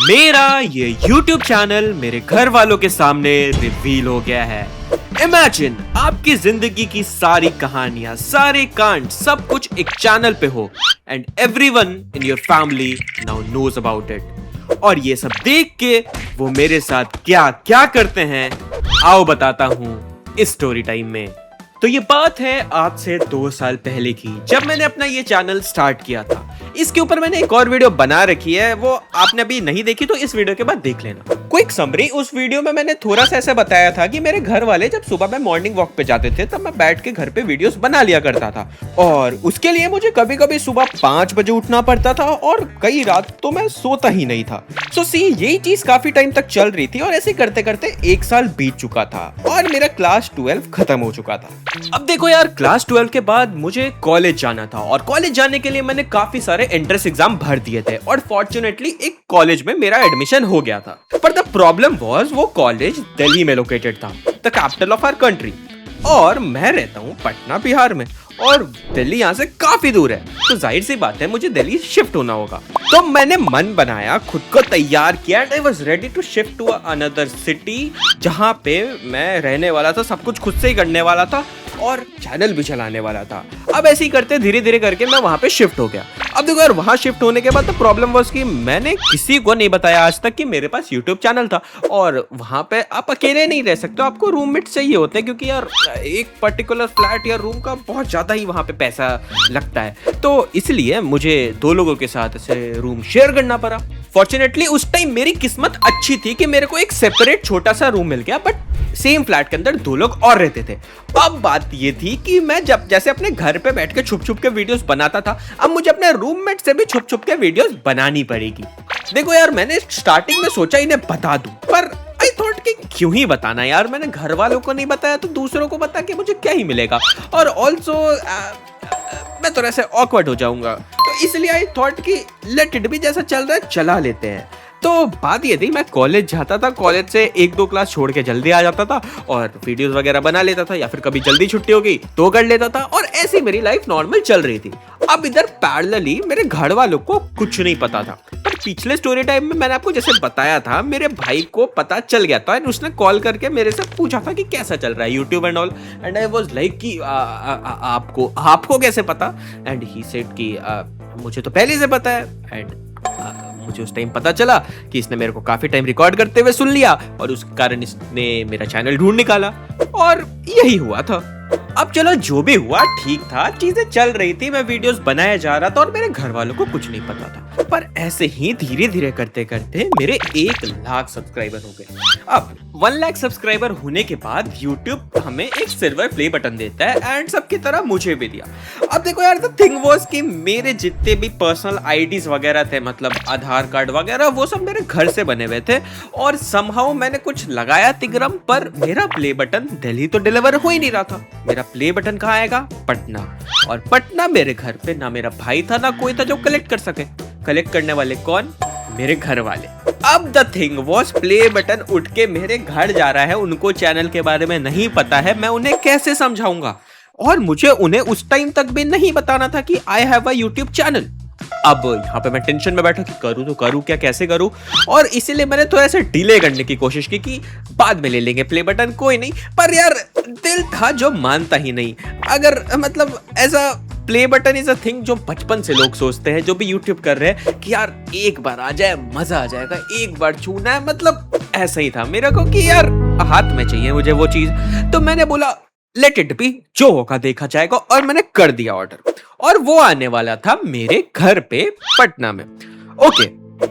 मेरा ये YouTube channel मेरे घर वालों के सामने रिवील हो गया है। इमेजिन आपकी जिंदगी की सारी कहानियां, सारे कांड, सब कुछ एक चैनल पे हो and everyone in your family now knows about it. और ये सब देख के वो मेरे साथ क्या क्या करते हैं आओ बताता हूँ इस स्टोरी टाइम में। तो ये बात है आज से 2 साल पहले की, जब मैंने अपना ये चैनल स्टार्ट किया था। इसके ऊपर मैंने एक और वीडियो बना रखी है, वो आपने अभी नहीं देखी तो इस वीडियो के बाद देख लेना। क्विक समरी, उस वीडियो में मैंने थोड़ा सा ऐसे बताया था कि मेरे घर वाले जब सुबह में मॉर्निंग वॉक पे जाते थे तब मैं बैठ के घर पे वीडियोस बना लिया करता था, और उसके लिए मुझे कभी कभी सुबह 5 बजे उठना पड़ता था और कई रात तो मैं सोता ही नहीं था। सो सी, यही चीज काफी टाइम तक चल रही थी और ऐसे करते करते 1 साल बीत चुका था और मेरा क्लास 12 खत्म हो चुका था। अब देखो यार, क्लास 12 के बाद मुझे कॉलेज जाना था और कॉलेज जाने के लिए मैंने काफी सारे एंट्रेंस एग्जाम भर दिए थे और फॉर्चुनेटली एक कॉलेज में मेरा एडमिशन हो गया था। पर द प्रॉब्लम वाज वो कॉलेज दिल्ली में लोकेटेड था, the capital of our country, और मैं रहता हूँ पटना बिहार में और दिल्ली यहाँ से काफी दूर है। तो जाहिर सी बात है मुझे दिल्ली शिफ्ट होना होगा। तो मैंने मन बनाया, खुद को तैयार किया and I was ready to shift to another city, जहाँ पे मैं रहने वाला था, सब कुछ खुद से ही करने वाला था और चैनल भी चलाने वाला था। अब ऐसे ही करते धीरे धीरे करके मैं वहां पे शिफ्ट हो गया। अब देखो यार, वहां शिफ्ट होने के बाद तो प्रॉब्लम वाज कि मैंने किसी को नहीं बताया आज तक कि मेरे पास यूट्यूब चैनल था, और वहां पे आप अकेले नहीं रह सकते, आपको रूममेट चाहिए होते हैं, क्योंकि यार एक पर्टिकुलर फ्लैट या रूम का बहुत ज्यादा ही वहां पे पैसा लगता है। तो इसलिए मुझे 2 लोगों के साथ ऐसे रूम शेयर करना पड़ा। फॉर्चुनेटली उस टाइम मेरी किस्मत अच्छी थी कि मेरे को एक सेपरेट छोटा सा रूम मिल गया, बट सेम फ्लैट के अंदर 2 लोग और रहते थे। अब बात ये थी कि मैं जब जैसे अपने घर पे बैठ के छुप छुप के वीडियोस बनाता था, अब मुझे अपने रूममेट से भी छुप छुप के वीडियोस बनानी पड़ेगी। देखो यार, मैंने स्टार्टिंग में सोचा इन्हें बता दूं, पर आई थॉट कि क्यों ही बताना यार, मैंने घर वालों को नहीं बताया तो दूसरों को बता के मुझे क्या ही मिलेगा, और ऑल्सो मैं थोड़ा सा ऑकवर्ड हो जाऊंगा। तो इसलिए आई थॉट कि लेट इट बी, जैसा चल रहा है चला लेते हैं। तो बात ये थी, मैं कॉलेज जाता था, कॉलेज से 1-2 क्लास छोड़ के जल्दी आ जाता था और वीडियोस वगैरह बना लेता था, या फिर कभी जल्दी छुट्टी हो गई तो कर लेता था, और ऐसी मेरी लाइफ नॉर्मल चल रही थी। अब इधर पैरेलली मेरे घर वालों को कुछ नहीं पता था। पर पिछले स्टोरी टाइम में मैंने आपको जैसे बताया था, मेरे भाई को पता चल गया था एंड उसने कॉल करके मेरे से पूछा था कि कैसा चल रहा है YouTube and all, and I was like कि आपको कैसे पता? एंड ही सेड कि मुझे तो पहले से पता है। एंड मुझे उस टाइम पता चला कि इसने मेरे को काफी टाइम रिकॉर्ड करते हुए सुन लिया और उस कारण इसने मेरा चैनल ढूंढ निकाला, और यही हुआ था। अब चलो, जो भी हुआ ठीक था, चीजें चल रही थी, मैं वीडियोस बनाया जा रहा था और मेरे घर वालों को कुछ नहीं पता था। पर ऐसे ही धीरे धीरे करते करते मेरे 1 लाख सब्सक्राइबर हो गए। अब 1 लाख सब्सक्राइबर होने के बाद YouTube हमें एक सिल्वर प्ले बटन देता है, एंड सबकी तरह मुझे भी दिया। अब देखो यार, द थिंग वाज कि मेरे जितने भी पर्सनल आईडीज वगैरह थे, मतलब आधार कार्ड वगैरह, वो सब मेरे घर से बने हुए थे, और समहाउ मैंने कुछ लगाया तिगरम, पर मेरा प्ले बटन दिल्ली तो डिलीवर हो ही नहीं रहा था। मेरा प्ले बटन कहाँ आएगा? पटना, और पटना मेरे घर पे ना मेरा भाई था ना कोई था जो कलेक्ट कर सके। कलेक्ट करने वाले कौन? मेरे घर वाले। अब the thing was, play button उठ के मेरे घर जा रहा है, उनको चैनल के बारे में नहीं पता है, मैं उन्हें कैसे समझाऊंगा? और मुझे उन्हें उस टाइम तक भी नहीं बताना था कि I have a YouTube channel. अब यहाँ पे मैं टेंशन में बैठा कि करूँ तो करूँ क्या, कैसे करूँ, और इसीलिए मैंने थोड़ा सा डिले करने की कोशिश की कि बाद में ले लेंगे प्ले बटन, कोई नहीं। पर यार दिल था जो मानता ही नहीं। अगर मतलब ऐसा play button is a thing जो बचपन से लोग सोचते हैं, जो भी यूट्यूब कर रहे हैं, कि यार एक बार आ जाए मजा आ जाएगा, एक बार छूना है, मतलब ऐसा ही था मेरे को कि यार हाथ में चाहिए मुझे वो चीज। तो मैंने बोला लेट इट बी, जो होगा देखा जाएगा, और मैंने कर दिया ऑर्डर, और वो आने वाला था मेरे घर पे पटना में। ओके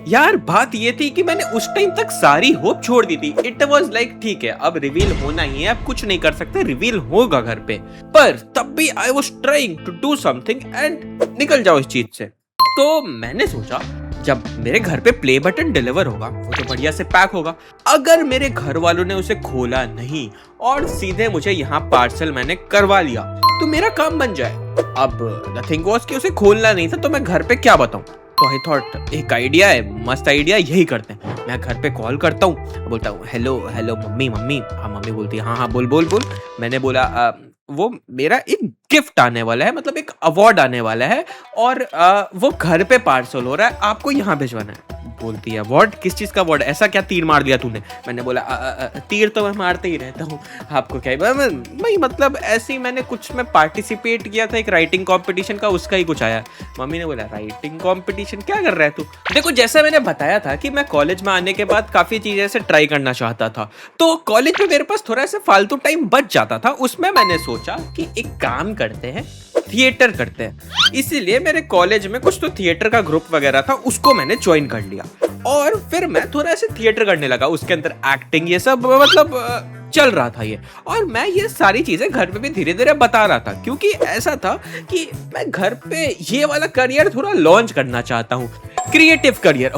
यार, बात ये थी कि मैंने उस टाइम तक सारी होप छोड़ दी थी। इट वाज लाइक ठीक है, अब रिवील होना ही है, अब कुछ नहीं कर सकते, रिवील होगा घर पे। पर तब भी I was trying to do something and निकल जाओ इस चीज से। तो मैंने सोचा जब मेरे घर पे प्ले बटन डिलीवर होगा वो तो बढ़िया से पैक होगा, अगर मेरे घर वालों ने उसे खोला नहीं और सीधे मुझे यहाँ पार्सल मैंने करवा लिया तो मेरा काम बन जाए। अब द थिंग वाज कि उसे खोलना नहीं था, तो मैं घर पे क्या बताऊं? तो आई थॉट एक आइडिया है, मस्त आइडिया, यही करते हैं। मैं घर पे कॉल करता हूँ, बोलता हूँ हेलो हेलो मम्मी मम्मी। हाँ मम्मी बोलती है हाँ हाँ बोल बोल बोल। मैंने बोला वो मेरा एक गिफ्ट आने वाला है, मतलब एक अवार्ड आने वाला है, और वो घर पे पार्सल हो रहा है, आपको यहाँ भिजवाना है। बोलती है व्हाट, किस चीज़ का व्हाट, ऐसा क्या तीर मार दिया तूने? मैंने बोला तीर तो मैं मारते ही रहता हूँ, आपको क्या है?" भाई मतलब ऐसे ही मैंने कुछ में पार्टिसिपेट किया था एक राइटिंग कंपटीशन का, उसका ही कुछ आया। मम्मी ने बोला राइटिंग कंपटीशन क्या कर रहा है तू? देखो जैसा मैंने बताया था कि मैं कॉलेज में आने के बाद काफ़ी चीज़ें ऐसे ट्राई करना चाहता था, तो कॉलेज में मेरे पास थोड़ा ऐसा फालतू टाइम बच जाता था, उसमें मैंने सोचा कि एक काम करते हैं, थिएटर करते हैं। इसीलिए मेरे कॉलेज में कुछ तो थिएटर का ग्रुप वगैरह था, उसको मैंने ज्वाइन कर लिया और फिर मैं थोड़ा ऐसे थिएटर करने लगा, उसके अंदर एक्टिंग ये सब मतलब चल रहा था ये। और मैं ये सारी चीजें घर पे भी धीरे धीरे बता रहा था, क्योंकि ऐसा था कि मैं घर पे ये वाला करियर थोड़ा लॉन्च करना चाहता हूँ, क्रिएटिव करियर।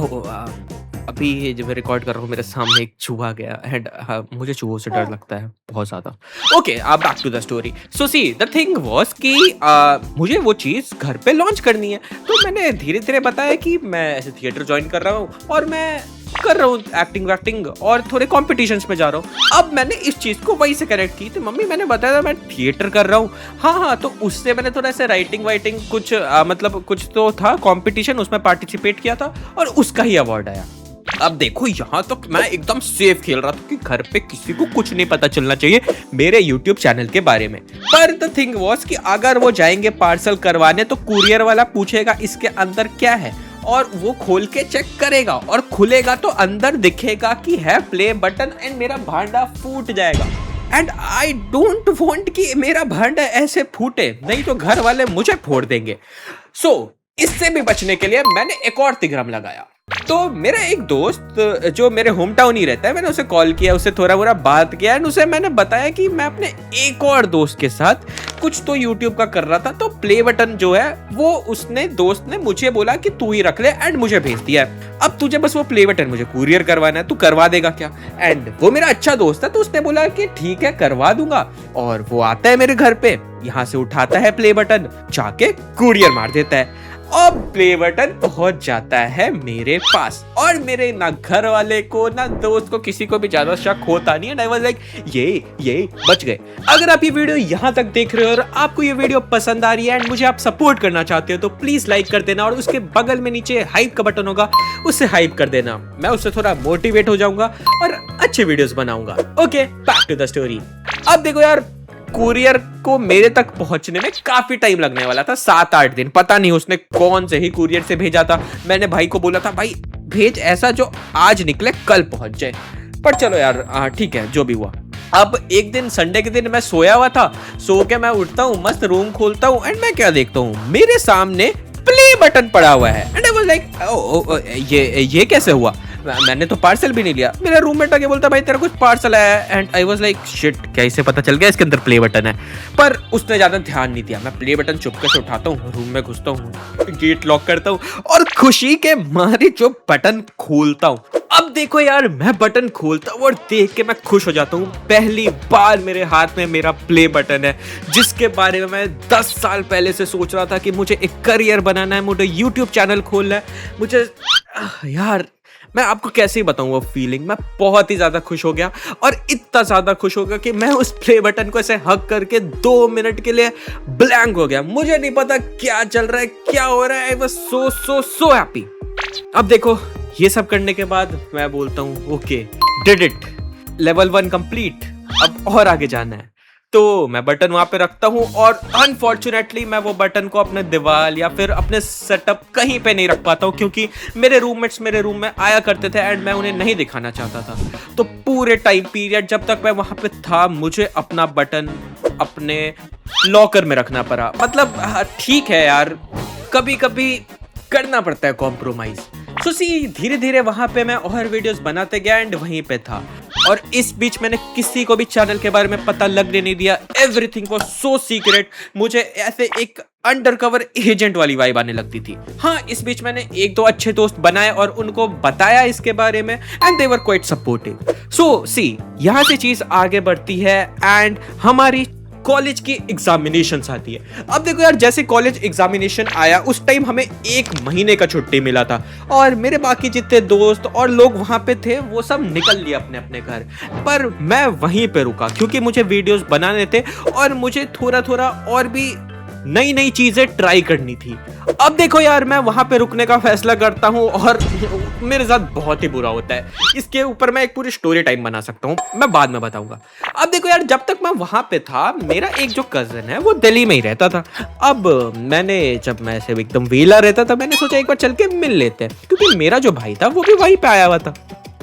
अभी ये जब मैं रिकॉर्ड कर रहा हूँ मेरे सामने एक चूहा गया एंड मुझे चूहों से डर लगता है बहुत ज्यादा। ओके, अब back to the story. So see the thing was कि मुझे वो चीज घर पे लॉन्च करनी है, तो मैंने धीरे धीरे बताया कि मैं ऐसे थिएटर ज्वाइन कर रहा हूँ और मैं कर रहा हूँ एक्टिंग वैक्टिंग और थोड़े कॉम्पिटिशन्स में जा रहा हूँ। अब मैंने इस चीज को वही से कनेक्ट की, तो मम्मी मैंने बताया था मैं थिएटर कर रहा हूँ, हाँ, तो उससे मैंने थोड़ा ऐसे राइटिंग वाइटिंग कुछ मतलब कुछ तो था कॉम्पिटिशन, उसमें पार्टिसिपेट किया था और उसका ही अवार्ड आया। अब देखो यहाँ तक तो मैं एकदम सेफ खेल रहा था कि घर पे किसी को कुछ नहीं पता चलना चाहिए मेरे YouTube चैनल के बारे में। पर द थिंग वाज कि अगर वो जाएंगे पार्सल करवाने तो कुरियर वाला पूछेगा इसके अंदर क्या है, और वो खोल के चेक करेगा और खुलेगा तो अंदर दिखेगा कि है प्ले बटन एंड मेरा भांडा फूट जाएगा। एंड आई डोंट वांट कि मेरा भांडा ऐसे फूटे, नहीं तो घर वाले मुझे फोड़ देंगे। सो इससे भी बचने के लिए मैंने एक और तिगरम लगाया। तो मेरा एक दोस्त जो मेरे होम टाउन ही रहता है, मैंने उसे कॉल किया, उससे थोड़ा बुरा बात किया एंड उसे मैंने बताया कि मैं अपने एक और दोस्त के साथ कुछ तो YouTube का कर रहा था, तो प्ले बटन जो है वो उसने दोस्त ने मुझे बोला कि तू ही रख ले एंड मुझे भेज दिया है। अब तुझे बस वो प्ले बटन मुझे कुरियर करवाना है, तू करवा देगा क्या? एंड वो मेरा अच्छा दोस्त है, तो उसने बोला कि ठीक है करवा दूंगा। और वो आता है मेरे घर पे, यहाँ से उठाता है प्ले बटन, जाके कुरियर मार देता है। अब प्ले बटन पहुंच जाता है मेरे पास और मेरे ना घर वाले को ना दोस्त को किसी को भी ज्यादा शक होता नहीं है। आई वाज लाइक ये बच गए। अगर आप ये वीडियो यहाँ तक देख रहे हो और आपको ये वीडियो पसंद आ रही है एंड मुझे आप सपोर्ट करना चाहते हो तो प्लीज लाइक कर देना और उसके बगल में नीचे हाइप का बटन होगा, उससे हाइप कर देना। मैं उससे थोड़ा मोटिवेट हो जाऊंगा और अच्छे वीडियोस बनाऊंगा। Okay, back to the story. अब देखो यार, कुरियर को मेरे तक पहुंचने में काफी टाइम लगने वाला था, 7-8 दिन। पता नहीं उसने कौन से ही कुरियर से भेजा था। मैंने भाई को बोला था भाई भेज ऐसा जो आज निकले कल पहुंच जाए, पर चलो यार ठीक है जो भी हुआ। अब एक दिन संडे के दिन मैं सोया हुआ था, सो के मैं उठता हूँ, मस्त रूम खोलता हूँ एंड मैं क्या देखता हूँ, मेरे सामने प्ले बटन पड़ा हुआ है। एंड आई वाज लाइक ये कैसे हुआ? मैंने तो पार्सल भी नहीं लिया। मेरा रूममेट आके बोलता भाई तेरा कुछ पार्सल आया है। And I was like shit, कैसे पता चल गया इसके अंदर प्ले बटन है? पर उसने ज्यादा ध्यान नहीं दिया। मैं प्ले बटन चुपके से उठाता हूँ, रूम में घुसता हूँ, गेट लॉक करता हूँ और खुशी के मारे जो बटन खोलता हूँ। अब देखो यार, मैं बटन खोलता हूँ और देख के मैं खुश हो जाता हूँ। पहली बार मेरे हाथ में मेरा प्ले बटन है, जिसके बारे में मैं 10 साल पहले से सोच रहा था कि मुझे एक करियर बनाना है, मुझे YouTube चैनल खोलना है। मुझे यार मैं आपको कैसे ही बताऊं वो फीलिंग। मैं बहुत ही ज्यादा खुश हो गया और इतना ज्यादा खुश हो गया कि मैं उस प्ले बटन को ऐसे हक करके 2 मिनट के लिए ब्लैंक हो गया। मुझे नहीं पता क्या चल रहा है, क्या हो रहा है। I was so happy. अब देखो ये सब करने के बाद मैं बोलता हूँ okay, did it, level 1 complete, अब और आगे जाना है। तो मैं बटन वहां पे रखता हूँ और अनफॉर्चुनेटली मैं वो बटन को अपने दीवार या फिर अपने सेटअप कहीं पे नहीं रख पाता हूँ, क्योंकि मेरे रूममेट्स मेरे रूम में आया करते थे एंड मैं उन्हें नहीं दिखाना चाहता था। तो पूरे टाइम पीरियड जब तक मैं वहां पे था, मुझे अपना बटन अपने लॉकर में रखना पड़ा। मतलब ठीक है यार, कभी कभी करना पड़ता है कॉम्प्रोमाइज। सो सी धीरे धीरे वहां पे मैं और वीडियोस बनाते गया एंड वहीं पे था। और इस बीच मैंने किसी को भी चैनल के बारे में पता लगने नहीं दिया। Everything was so secret. मुझे ऐसे एक अंडरकवर एजेंट वाली वाइब आने लगती थी। हाँ, इस बीच मैंने 1-2 अच्छे दोस्त बनाए और उनको बताया इसके बारे में and they were quite supportive. So see यहाँ से चीज आगे बढ़ती है एंड हमारी कॉलेज की एग्जामिनेशंस आती है। अब देखो यार, जैसे कॉलेज एग्जामिनेशन आया उस टाइम हमें 1 महीने का छुट्टी मिला था और मेरे बाकी जितने दोस्त और लोग वहां पे थे वो सब निकल लिए अपने अपने घर, पर मैं वहीं पे रुका क्योंकि मुझे वीडियोस बनाने थे और मुझे थोड़ा थोड़ा और भी नई नई चीजें ट्राई करनी थी। अब देखो यार, मैं वहां पे रुकने का फैसला करता हूँ और मेरे साथ बहुत ही बुरा होता है। इसके ऊपर मैं एक पूरी स्टोरी टाइम बना सकता हूँ, मैं बाद में बताऊंगा। अब देखो यार, जब तक मैं वहां पे था, मेरा एक जो कजन है वो दिल्ली में ही रहता था। अब जब मैं ऐसे एकदम वेला रहता था, मैंने सोचा एक बार चल के मिल लेते हैं, क्योंकि मेरा जो भाई था वो भी वहीं पे आया हुआ था।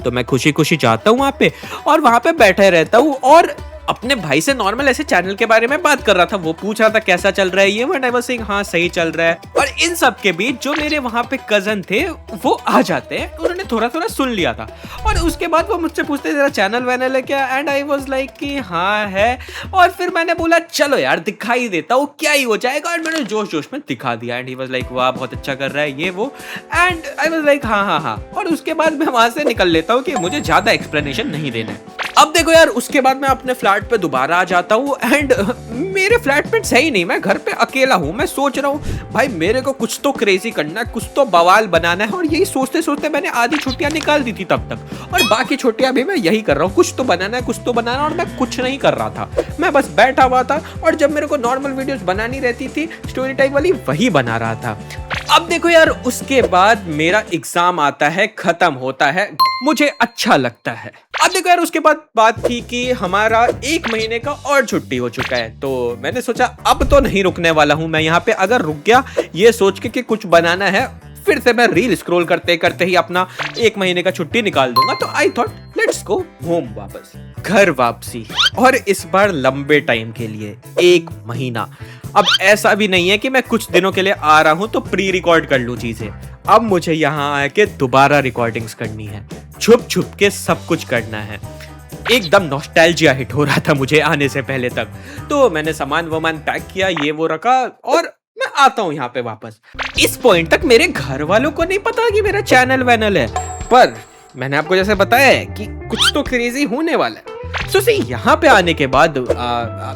तो मैं खुशी खुशी जाता हूँ वहां पे और वहां पे बैठे रहता हूँ और अपने भाई से नॉर्मल ऐसे चैनल के बारे में बात कर रहा था। वो पूछ रहा था कैसा चल रहा है ये, बट आई वाज सेइंग हाँ सही चल रहा है। और इन सब के बीच जो मेरे वहां पे कजन थे वो आ जाते हैं, उन्होंने थोड़ा थोड़ा सुन लिया था और उसके बाद वो मुझसे पूछते तेरा चैनल वैनल है क्या, एंड आई वाज लाइक कि हाँ है। और फिर मैंने बोला चलो यार दिखाई देता हूँ, क्या ही हो जाएगा, और मैंने जोश जोश में दिखा दिया। एंड ही वाज लाइक वाह बहुत अच्छा कर रहा है ये वो, एंड आई वाज लाइक हाँ हाँ हाँ। और उसके बाद मैं वहां से निकल लेता हूँ कि मुझे ज्यादा एक्सप्लेनेशन नहीं देना है। अब देखो यार, उसके बाद मैं अपने फ्लैट पे दोबारा आ जाता हूँ एंड मेरे फ्लैटमेट सही नहीं, मैं घर पे अकेला हूँ। मैं सोच रहा हूँ भाई मेरे को कुछ तो क्रेजी करना है, कुछ तो बवाल बनाना है, और यही सोचते सोचते मैंने आधी छुट्टियां निकाल दी थी तब तक, और बाकी छुट्टियां भी मैं यही कर रहा हूँ, कुछ तो बनाना है कुछ तो बनाना है। और मैं कुछ नहीं कर रहा था, मैं बस बैठा हुआ था और जब मेरे को नॉर्मल वीडियोस बनानी रहती थी स्टोरी टाइप वाली, वही बना रहा था। अब देखो यार, उसके बाद मेरा एग्जाम आता है, खत्म होता है, मुझे अच्छा लगता है। अब देखो यार, उसके बाद बात थी कि हमारा 1 महीने का और छुट्टी हो चुका है, तो मैंने सोचा अब तो नहीं रुकने वाला हूं मैं यहाँ पे। अगर रुक गया ये सोच के कि कुछ बनाना है, फिर से मैं रील स्क्रॉल करते करते ही अपना 1 महीने का छुट्टी निकाल दूंगा। तो I thought let's go home, वापस घर वापसी, और इस बार लंबे टाइम के लिए 1 महीना। अब ऐसा भी नहीं है कि मैं कुछ दिनों के लिए आ रहा हूं तो प्री रिकॉर्ड कर लूं चीजें। अब मुझे यहाँ आके दोबारा रिकॉर्डिंग्स करनी है, छुप छुप के सब कुछ करना है। एकदम नॉस्टैल्जिया हिट हो रहा था मुझे आने से पहले तक। तो मैंने सामान वामान पैक किया, ये वो रखा, और मैं आता हूँ यहाँ पे वापस। इस पॉइंट तक मेरे घर वालों को नहीं पता कि मेरा चैनल वैनल है, पर मैंने आपको जैसे बताया है कि कुछ तो क्रेजी होने वाला है। तो यहाँ पे आने के बाद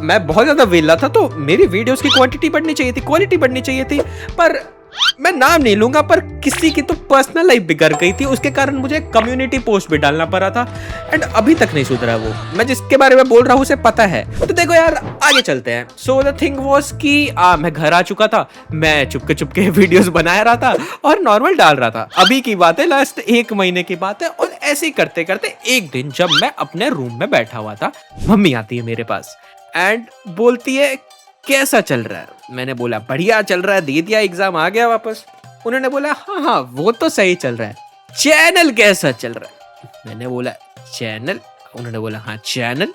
मैं बहुत ज्यादा वेला था, तो मेरी वीडियोस की क्वांटिटी बढ़नी चाहिए थी, क्वालिटी बढ़नी चाहिए थी। पर मैं नाम नहीं लूंगा, पर किसी की तो पर्सनल लाइफ बिगड़ गई थी, उसके कारण मुझे कम्युनिटी पोस्ट भी डालना पड़ा था, एंड अभी तक नहीं सुधरा वो। मैं जिसके बारे में बोल रहा हूँ उसे पता है। तो देखो यार, आगे चलते हैं। सो द थिंग वाज कि मैं घर आ चुका था, मैं चुपके चुपके वीडियोस बना रहा था और नॉर्मल डाल रहा था। अभी की बात है, लास्ट 1 महीने की बात है। और ऐसे ही करते करते एक दिन जब मैं अपने रूम में बैठा हुआ था, मम्मी आती है मेरे पास एंड बोलती है कैसा चल रहा है। मैंने बोला बढ़िया चल रहा है, दे दिया एग्जाम, आ गया वापस। उन्होंने बोला हाँ हाँ वो तो सही चल रहा है, चैनल कैसा चल रहा है। मैंने बोला चैनल। उन्होंने बोला हाँ चैनल।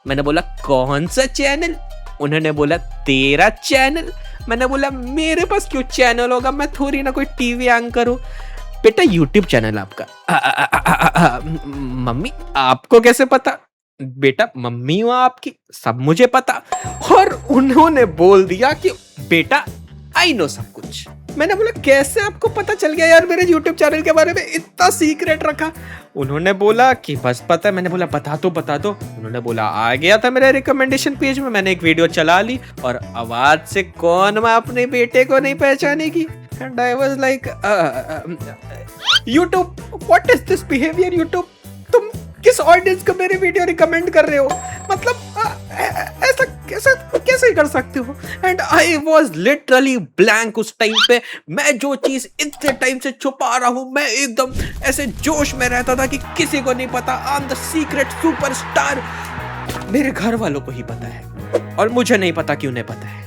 मैंने बोला कौन सा चैनल। उन्होंने बोला तेरा चैनल। मैंने बोला मेरे पास क्यों चैनल होगा, मैं थोड़ी ना कोई टीवी एंकर हूँ। बेटा यूट्यूब चैनल आपका। मम्मी आपको कैसे पता। बेटा मम्मी हो आपकी, सब मुझे पता। और उन्होंने बोल दिया कि बेटा आई नो सब कुछ। मैंने बोला कैसे आपको पता चल गया यार मेरे YouTube चैनल के बारे में, इतना सीक्रेट रखा। उन्होंने बोला कि बस पता है। मैंने बोला बता दो। उन्होंने बोला आ गया था मेरे रिकमेंडेशन पेज में, मैंने एक वीडियो चला ली और आवाज से कौन मैं अपने बेटे को नहीं पहचानेगी। And I was like YouTube what is this behaviour. YouTube तुम किस ऑडियंस को मेरी वीडियो रिकमेंड कर रहे हो, मतलब ऐसा कैसे कर सकते हो। And I was literally blank उस टाइम पे। मैं जो चीज इतने टाइम से छुपा रहा हूं, मैं एकदम ऐसे जोश में रहता था कि किसी को नहीं पता, I am the secret superstar. मेरे घर वालों को ही पता है और मुझे नहीं पता कि उन्हें पता है।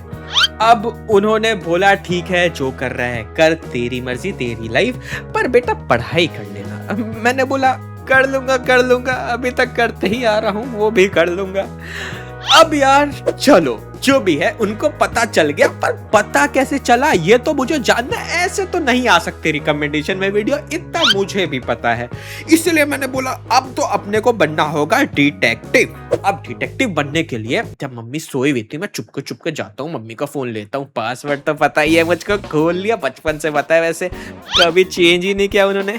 अब उन्होंने बोला ठीक है जो कर रहा है कर, तेरी मर्जी तेरी लाइफ, पर बेटा पढ़ाई कर लेना। मैंने बोला कर लूंगा, अभी तक करते ही आ रहा हूं, वो भी कर लूंगा। अब यार चलो जो भी है, उनको पता चल गया, पर पता कैसे चला ये तो मुझे जानना। ऐसे तो नहीं आ सकते रिकमेंडेशन में वीडियो, इतना मुझे भी पता है। इसलिए मैंने बोला अब तो अपने को बनना होगा डिटेक्टिव। अब डिटेक्टिव बनने के लिए जब मम्मी सोई हुई थी, मैं चुपके जाता हूँ, मम्मी का फोन लेता हूँ। पासवर्ड तो पता ही है मुझको, खोल लिया, बचपन से पता है, वैसे कभी चेंज ही नहीं किया उन्होंने।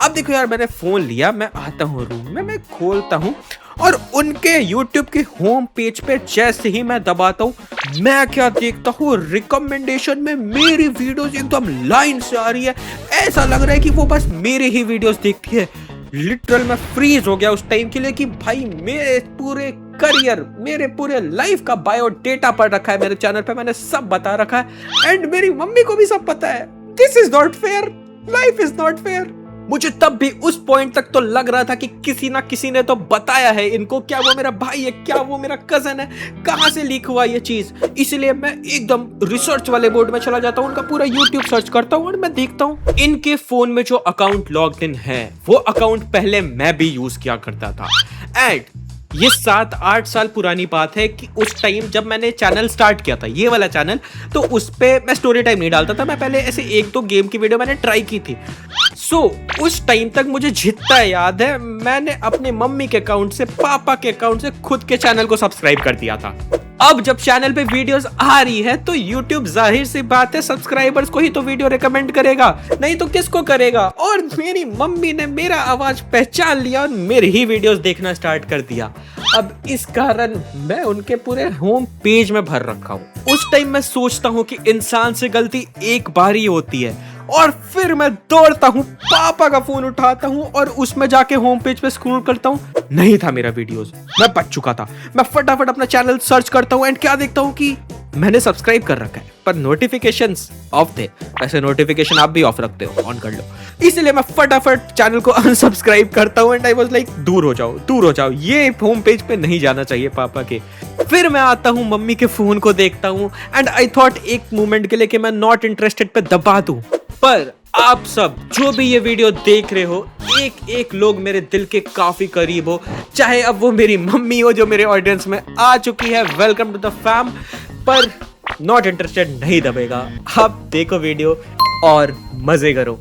अब देखो यार, मैंने फोन लिया, मैं आता हूँ रूम में, मैं खोलता हूँ और उनके YouTube के होम पेज पे जैसे ही मैं दबाता हूँ, मैं क्या देखता हूँ, रिकमेंडेशन में मेरी वीडियोस एकदम लाइन से आ रही है। ऐसा लग रहा है कि वो बस मेरे ही वीडियोस देखती है। लिटरल मैं फ्रीज हो गया उस टाइम के लिए कि भाई मेरे पूरे करियर, मेरे पूरे लाइफ का बायोडेटा पढ़ रखा है मेरे चैनल पे, मैंने सब बता रखा है एंड मेरी मम्मी को भी सब पता है। This is not fair, life is not fair. मुझे तब भी उस पॉइंट तक तो लग रहा था कि किसी ना किसी ने तो बताया है इनको, क्या वो मेरा भाई है, क्या वो मेरा कजन है, कहां से लीक हुआ ये चीज। इसलिए मैं एकदम रिसर्च वाले मोड में चला जाता हूं, उनका पूरा YouTube सर्च करता हूं और मैं देखता हूं इनके फोन में जो अकाउंट लॉग्ड इन है वो अकाउंट पहले मैं भी यूज किया करता था। एंड ये 7-8 साल पुरानी बात है कि उस टाइम जब मैंने चैनल स्टार्ट किया था, ये वाला चैनल, तो उस पे मैं स्टोरी टाइम नहीं डालता था, मैं पहले ऐसे 1-2 गेम की वीडियो मैंने ट्राई की थी। उस टाइम तक मुझे जितना याद है मैंने अपने मम्मी के अकाउंट से, पापा के अकाउंट से खुद के चैनल को सब्सक्राइब कर दिया था। अब जब चैनल पे वीडियोस आ रही है तो YouTube जाहिर सी बात है सब्सक्राइबर्स को ही तो वीडियो रिकमेंड करेगा, नहीं तो किसको करेगा। और मेरी मम्मी ने मेरा आवाज पहचान लिया और मेरे ही वीडियोस देखना स्टार्ट कर दिया। अब इस कारण मैं उनके पूरे होम पेज में भर रखा हूँ। उस टाइम मैं सोचता हूँ कि इंसान से गलती एक बार ही होती है और फिर मैं दौड़ता हूँ, पापा का फोन उठाता हूँ और उसमें जाके होम पेज पे स्क्रॉल करता हूँ, नहीं था मेरा वीडियोस, मैं बच चुका था। मैं फटाफट अपना चैनल सर्च करता हूँ एंड क्या देखता हूँ कि मैंने सब्सक्राइब कर रखा है पर नोटिफिकेशंस ऑफ थे। वैसे नोटिफिकेशन आप भी ऑफ रखते हो, ऑन कर लो। इसलिए मैं फटाफट चैनल को अनसब्सक्राइब करता हूँ एंड आई वाज लाइक दूर हो जाओ, ये होम पेज पे नहीं जाना चाहिए पापा के। फिर मैं आता हूँ मम्मी के फोन को देखता हूँ एंड आई थॉट एक मोमेंट के लिए कि मैं नॉट इंटरेस्टेड पे दबा दूं, पर आप सब जो भी ये वीडियो देख रहे हो, एक लोग मेरे दिल के काफी करीब हो, चाहे अब वो मेरी मम्मी हो जो मेरे ऑडियंस में आ चुकी है, वेलकम टू द फैम, पर नॉट इंटरेस्टेड नहीं दबेगा। आप देखो वीडियो और मजे करो।